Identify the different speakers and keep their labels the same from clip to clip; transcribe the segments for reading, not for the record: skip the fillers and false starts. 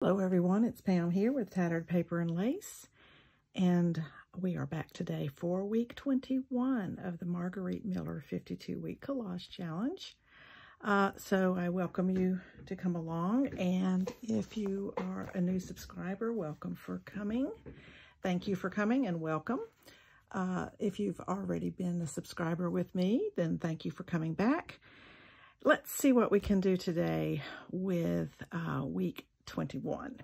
Speaker 1: Hello everyone, it's Pam here with Tattered Paper and Lace, and we are back today for week 21 of the Margarete Miller 52-week collage challenge. So I welcome you to come along, and if you are a new subscriber, welcome for coming. Thank you for coming and welcome. If you've already been a subscriber with me, then thank you for coming back. Let's see what we can do today with week 21.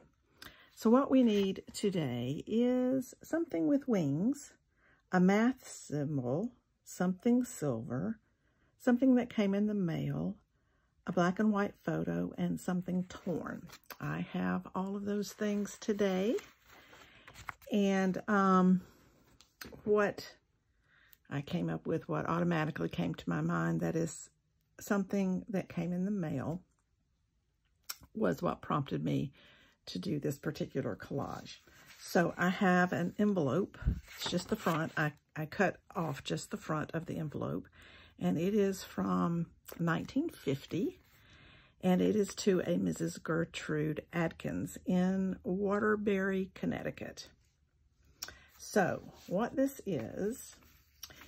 Speaker 1: So what we need today is something with wings, a math symbol, something silver, something that came in the mail, a black and white photo, and something torn. I have all of those things today. And what I came up with, what automatically came to my mind, that is something that came in the mail, was what prompted me to do this particular collage. So I have an envelope. It's just the front. I cut off just the front of the envelope, and it is from 1950, and it is to a Mrs. Gertrude Adkins in Waterbury, Connecticut. So what this is,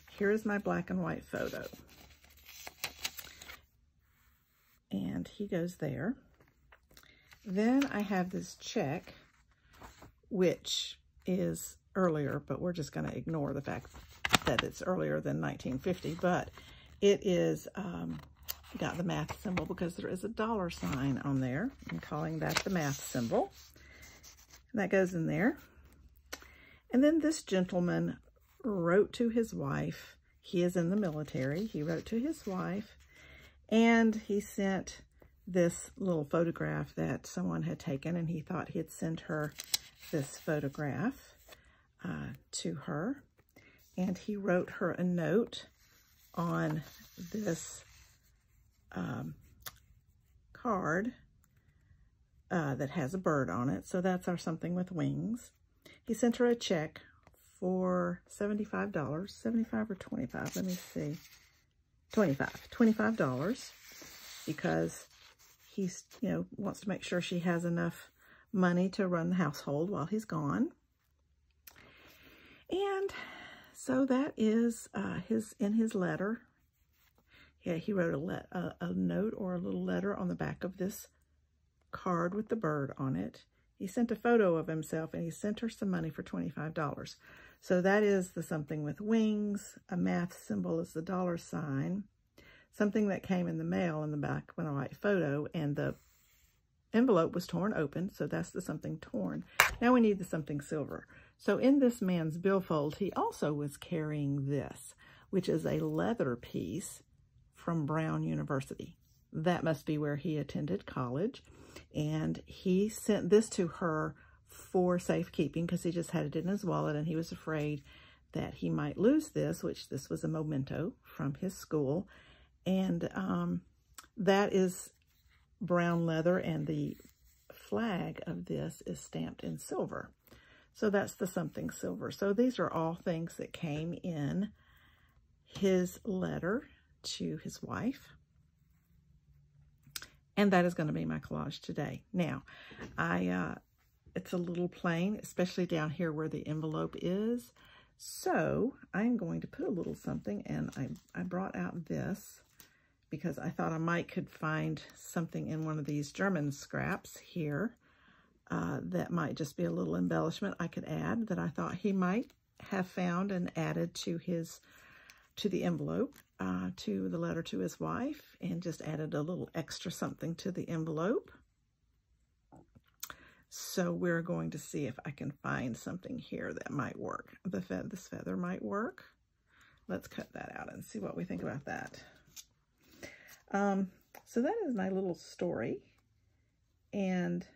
Speaker 1: here is my black and white photo, and he goes there. Then I have this check, which is earlier, but we're just going to ignore the fact that it's earlier than 1950. But it is got the math symbol because there is a dollar sign on there. I'm calling that the math symbol. And that goes in there. And then this gentleman wrote to his wife. He is in the military. He wrote to his wife, and he sent this little photograph that someone had taken, and he thought he'd send her this photograph to her. And he wrote her a note on this card that has a bird on it. So that's our something with wings. He sent her a check for $75, 75 or 25, let me see, $25, because he's, wants to make sure she has enough money to run the household while he's gone. And so that is in his letter. Yeah, he wrote a note or a little letter on the back of this card with the bird on it. He sent a photo of himself, and he sent her some money for $25. So that is the something with wings. A math symbol is the dollar sign. Something that came in the mail in the back when I white photo, and the envelope was torn open, so that's the something torn. Now we need the something silver. So in this man's billfold, he also was carrying this, which is a leather piece from Brown University. That must be where he attended college, and he sent this to her for safekeeping because he just had it in his wallet, and he was afraid that he might lose this, which this was a memento from his school. And that is brown leather, and the flag of this is stamped in silver. So that's the something silver. So these are all things that came in his letter to his wife. And that is going to be my collage today. Now, it's a little plain, especially down here where the envelope is. So I'm going to put a little something, and I brought out this, because I thought I could find something in one of these German scraps here that might just be a little embellishment I could add, that I thought he might have found and added to the envelope, to the letter to his wife, and just added a little extra something to the envelope. So we're going to see if I can find something here that might work. This feather might work. Let's cut that out and see what we think about that. So that is my little story, and it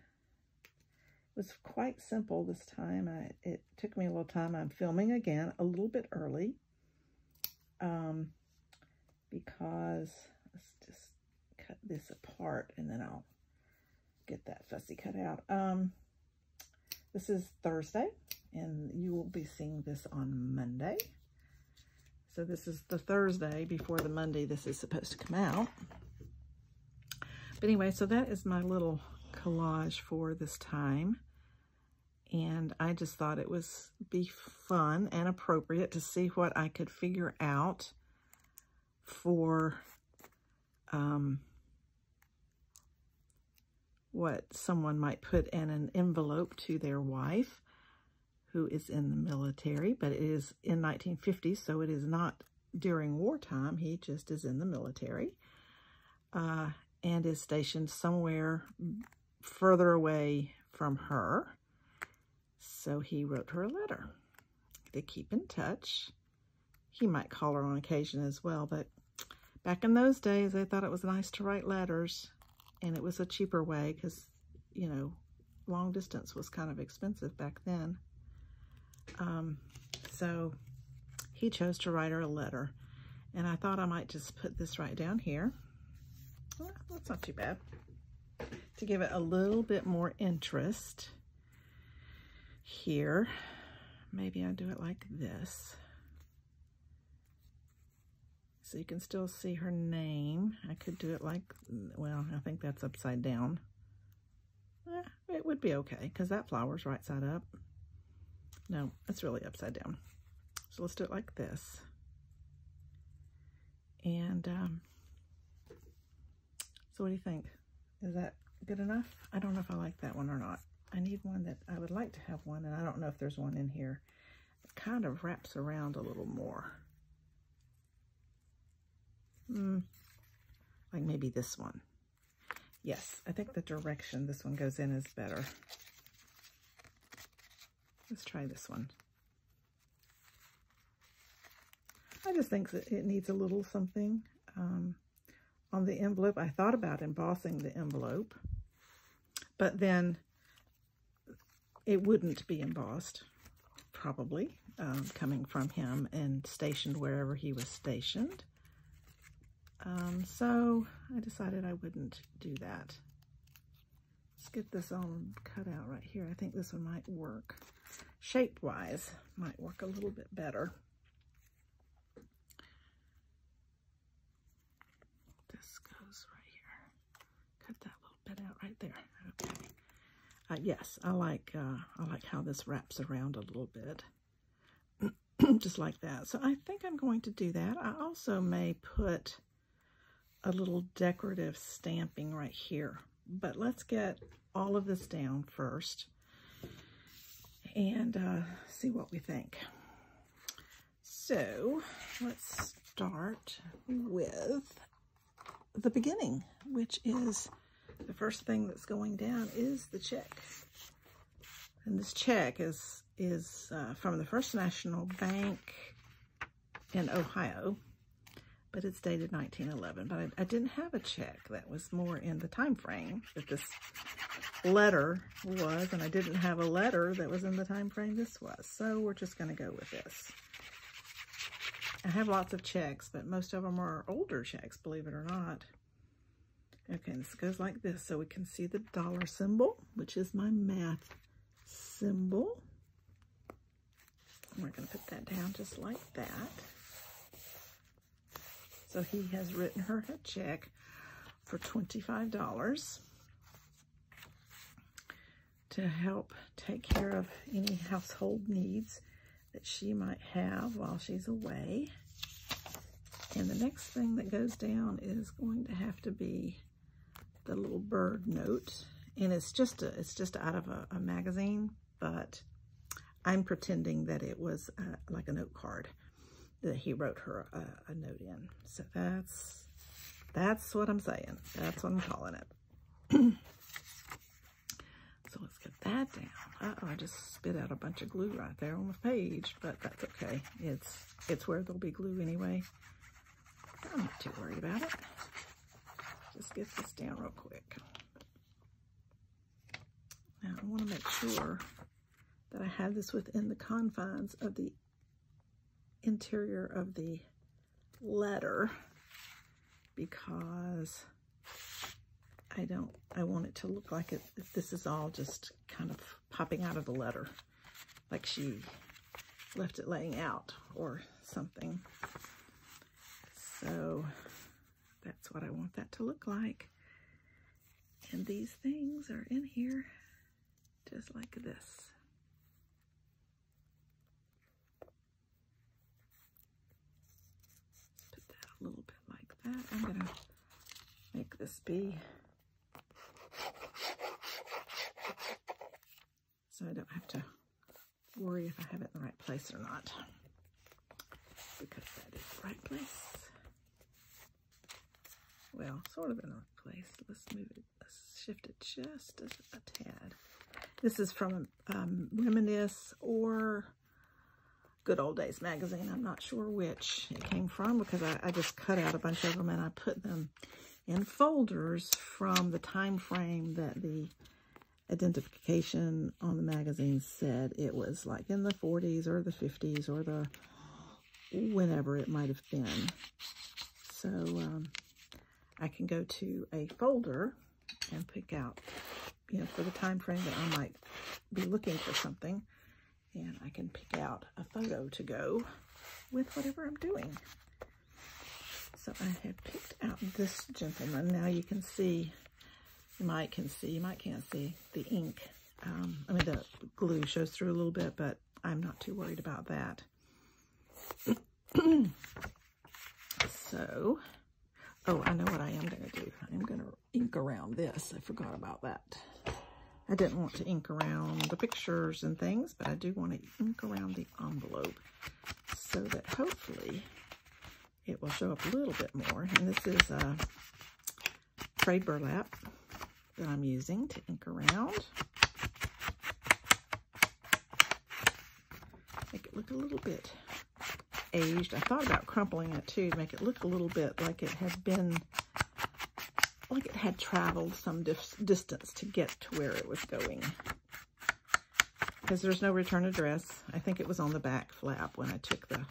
Speaker 1: was quite simple this time. It took me a little time. I'm filming again a little bit early, because let's just cut this apart, and then I'll get that fussy cut out. This is Thursday, and you will be seeing this on Monday. So this is the Thursday before the Monday this is supposed to come out. But anyway, so that is my little collage for this time. And I just thought it was be fun and appropriate to see what I could figure out for what someone might put in an envelope to their wife who is in the military, but it is in 1950, so it is not during wartime. He just is in the military and is stationed somewhere further away from her. So he wrote her a letter. They keep in touch. He might call her on occasion as well, but back in those days, they thought it was nice to write letters, and it was a cheaper way because, you know, long distance was kind of expensive back then. So he chose to write her a letter, and I thought I might just put this right down here. Well, that's not too bad. To give it a little bit more interest here, maybe I'll do it like this, so you can still see her name. I could do it like, well, I think that's upside down. It would be okay, because that flower's right side up. No, it's really upside down. So let's do it like this. And so what do you think? Is that good enough? I don't know if I like that one or not. I need one that I would like to have one, and I don't know if there's one in here. It kind of wraps around a little more. Like maybe this one. Yes, I think the direction this one goes in is better. Let's try this one. I just think that it needs a little something on the envelope. I thought about embossing the envelope, but then it wouldn't be embossed, probably, coming from him and stationed wherever he was stationed. So I decided I wouldn't do that. Let's get this on cut out right here. I think this one might work. Shape-wise, might work a little bit better. This goes right here. Cut that little bit out right there. Okay. Yes, I like how this wraps around a little bit. Just like that. So I think I'm going to do that. I also may put a little decorative stamping right here, but let's get all of this down first and see what we think. So let's start with the beginning, which is the first thing that's going down is the check. And this check is from the First National Bank in Ohio, but it's dated 1911. But I didn't have a check that was more in the time frame that this letter was, and I didn't have a letter that was in the time frame this was. So we're just going to go with this. I have lots of checks, but most of them are older checks, believe it or not. Okay, this goes like this, so we can see the dollar symbol, which is my math symbol. And we're going to put that down just like that. So he has written her a check for $25 to help take care of any household needs that she might have while she's away. And the next thing that goes down is going to have to be the little bird note. And it's just out of a magazine, but I'm pretending that it was like a note card that he wrote her a note in. So that's what I'm saying. That's what I'm calling it. So let's get that down. Uh-oh, I just spit out a bunch of glue right there on the page, but that's okay. It's where there'll be glue anyway. I'm not too worried about it. Just get this down real quick. Now I want to make sure that I have this within the confines of the interior of the letter, because I want it to look like this is all just kind of popping out of the letter, like she left it laying out or something. So that's what I want that to look like. And these things are in here just like this. Put that a little bit like that. I'm gonna make this be so I don't have to worry if I have it in the right place or not, because that is the right place. Well, sort of in the right place. Let's move it, let's shift it just a tad. This is from Reminisce or Good Old Days magazine. I'm not sure which it came from, because I just cut out a bunch of them and I put them in folders from the time frame that the identification on the magazine said it was, like in the 40s or the 50s or the whenever it might have been. So I can go to a folder and pick out, you know, for the time frame that I might be looking for something, and I can pick out a photo to go with whatever I'm doing. So I have picked out this gentleman. Now you can see, you might can't see the ink. I mean, the glue shows through a little bit, but I'm not too worried about that. So, oh, I know what I am going to do. I'm going to ink around this. I forgot about that. I didn't want to ink around the pictures and things, but I do want to ink around the envelope so that hopefully it will show up a little bit more. And this is trade burlap that I'm using to ink around. Make it look a little bit aged. I thought about crumpling it too to make it look a little bit like it had been, like it had traveled some distance to get to where it was going. Because there's no return address. I think it was on the back flap when I took the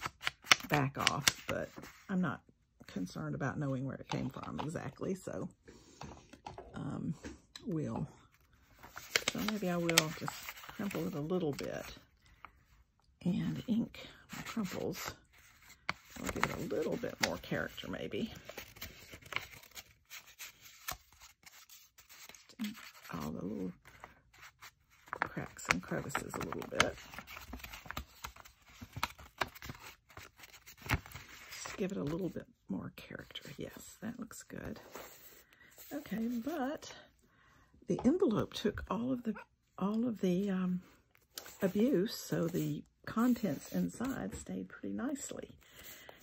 Speaker 1: back off, but I'm not concerned about knowing where it came from exactly, so maybe I will just crumple it a little bit and ink my crumples. I'll give it a little bit more character, maybe. Ink all the little cracks and crevices a little bit. Just give it a little bit more character. Yes, that looks good. Okay, but the envelope took all of the abuse, so the contents inside stayed pretty nicely.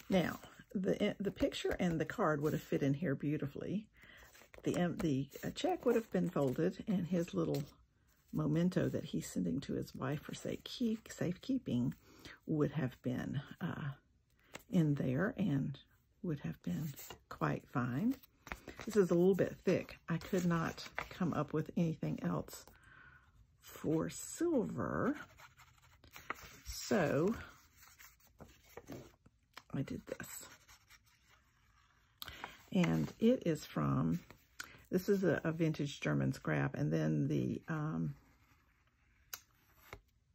Speaker 1: Now, the picture and the card would have fit in here beautifully. The check would have been folded, and his little memento that he's sending to his wife for safekeeping would have been in there and would have been quite fine. This is a little bit thick. I could not come up with anything else for silver, so I did this. And it is from, this is a vintage German scrap, and then the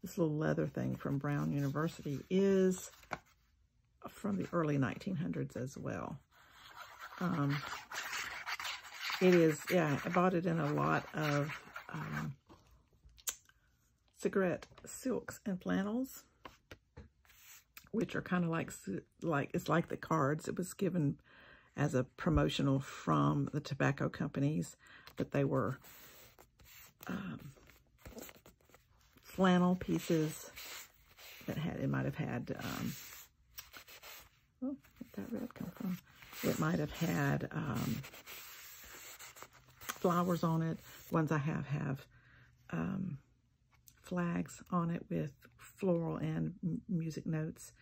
Speaker 1: this little leather thing from Brown University is from the early 1900s as well. It is, yeah, I bought it in a lot of cigarette silks and flannels, which are kind of like it's like the cards. It was given as a promotional from the tobacco companies, but they were flannel pieces that had, it might have had, oh, where'd that red come from? It might have had flowers on it. Ones I have flags on it with floral and music notes.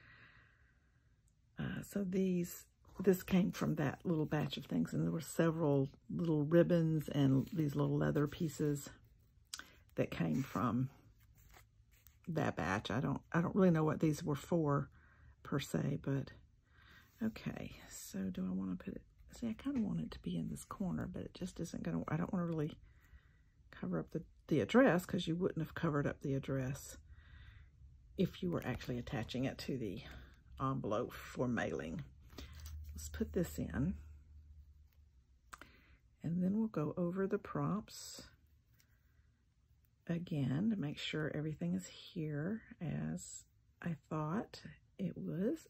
Speaker 1: So this came from that little batch of things, and there were several little ribbons and these little leather pieces that came from that batch. I don't really know what these were for per se, but okay. So do I want to put it? See, I kind of want it to be in this corner, but it just isn't going to. I don't want to really cover up the address, because you wouldn't have covered up the address if you were actually attaching it to the envelope for mailing. Let's put this in, And then we'll go over the prompts again to make sure everything is here as I thought it was.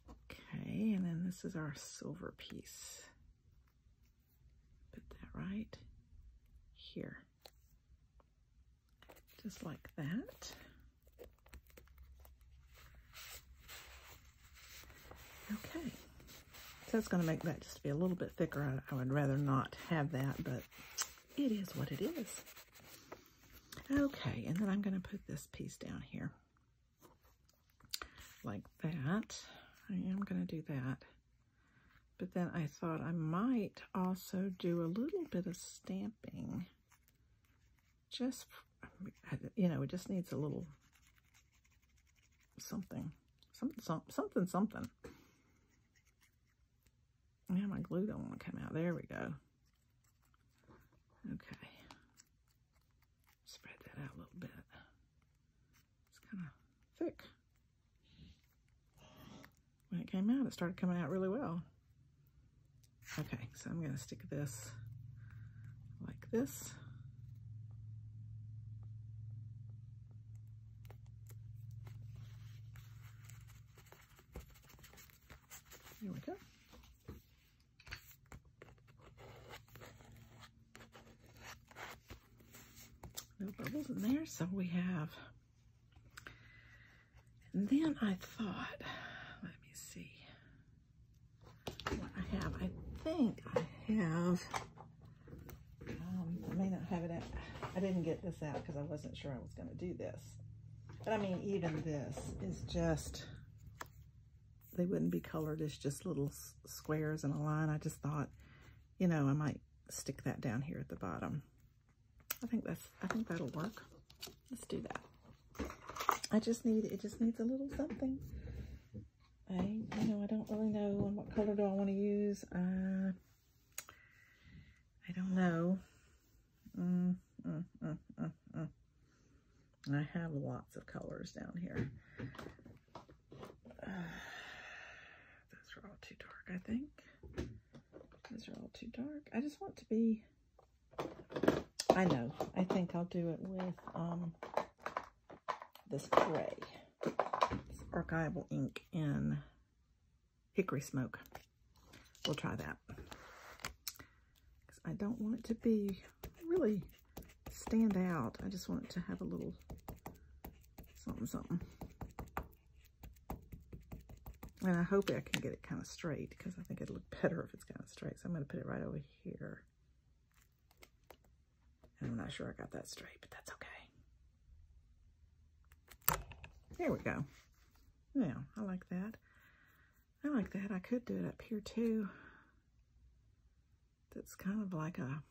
Speaker 1: Okay, and then this is our silver piece. Put that right here. Just like that. Okay. So it's going to make that just be a little bit thicker. I would rather not have that, but it is what it is. Okay, and then I'm going to put this piece down here. Like that. I am going to do that. But then I thought I might also do a little bit of stamping. Just, you know, it just needs a little something. Something. Yeah, my glue don't want to come out. There we go. Okay. Spread that out a little bit. It's kind of thick. When it came out, it started coming out really well. Okay, so I'm going to stick this like this. There we go. No bubbles in there, so we have, and then I thought, let me see what I have. I think I have, I may not have it out. I didn't get this out because I wasn't sure I was going to do this. But I mean, even this is just, they wouldn't be colored. It's just little squares and a line. I just thought, you know, I might stick that down here at the bottom. I think that'll work. Let's do that. It just needs a little something. You know, I don't really know what color do I want to use. I don't know. I have lots of colors down here. Those are all too dark, I think. Those are all too dark. I just want to be, I know, I think I'll do it with this gray. It's archival ink in Hickory Smoke. We'll try that. Because I don't want it to be really stand out. I just want it to have a little something. And I hope I can get it kind of straight because I think it'll look better if it's kind of straight. So I'm going to put it right over here. And I'm not sure I got that straight, but that's okay. There we go. Yeah, I like that. I like that. I could do it up here too. That's kind of like a,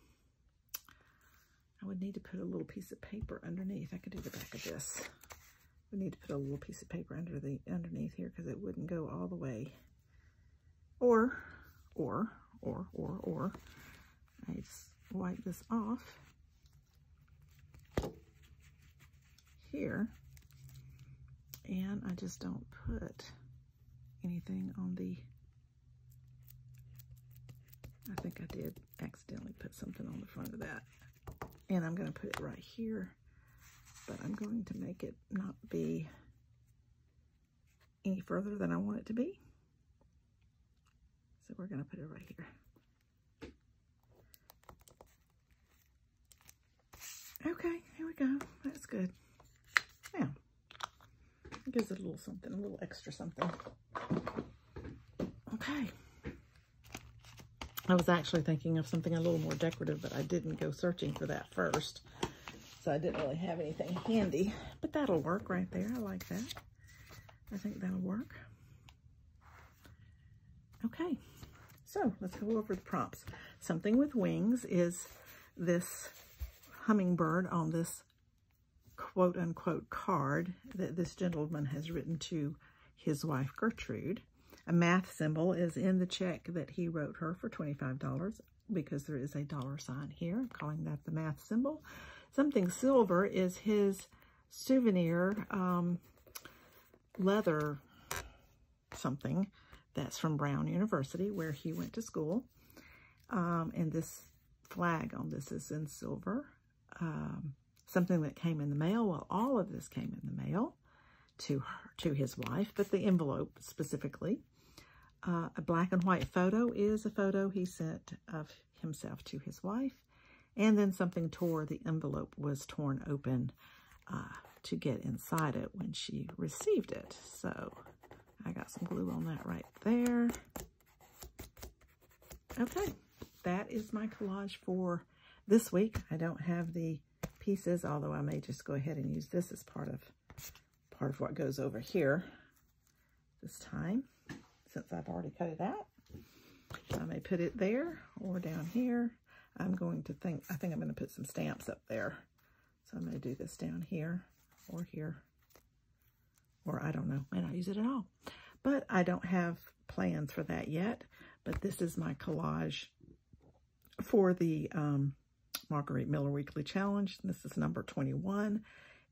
Speaker 1: I would need to put a little piece of paper underneath. I could do the back of this. We need to put a little piece of paper underneath here because it wouldn't go all the way. Or, I just wipe this off here, and I just don't put anything on the, I think I did accidentally put something on the front of that. And I'm going to put it right here, but I'm going to make it not be any further than I want it to be. So we're going to put it right here. Okay, here we go. That's good. Now, it gives it a little something, a little extra something. Okay. I was actually thinking of something a little more decorative, but I didn't go searching for that first. So I didn't really have anything handy, but that'll work right there. I like that. I think that'll work. Okay, so let's go over the prompts. Something with wings is this hummingbird on this quote-unquote card that this gentleman has written to his wife, Gertrude. A math symbol is in the check that he wrote her for $25 because there is a $sign here. I'm calling that the math symbol. Something silver is his souvenir leather something That's from Brown University, where he went to school. And this flag on this is in silver. Something that came in the mail. Well, all of this came in the mail to his wife, but the envelope specifically. A black and white photo is a photo he sent of himself to his wife. And then something tore, the envelope was torn open to get inside it when she received it. So I got some glue on that right there. Okay, that is my collage for this week. I don't have the pieces, although I may just go ahead and use this as part of what goes over here this time, since I've already cut it out. I may put it there or down here. I think I'm going to put some stamps up there. So I'm going to do this down here or here, or I don't know, may not use it at all. But I don't have plans for that yet. But this is my collage for the Margarete Miller Weekly Challenge. This is number 21.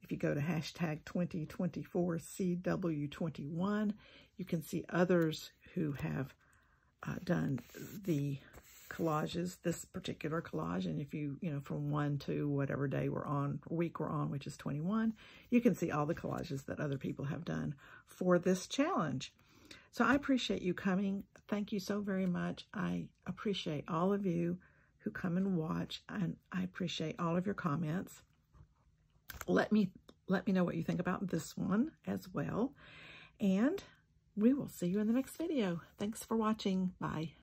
Speaker 1: If you go to hashtag 2024CW21, you can see others who have done the collages, this particular collage. And if you from 1 to whatever day we're on, week we're on, which is 21, you can see all the collages that other people have done for this challenge. So I appreciate you coming. Thank you so very much. I appreciate all of you who come and watch, and I appreciate all of your comments. Let me know what you think about this one as well, and we will see you in the next video. Thanks for watching. Bye.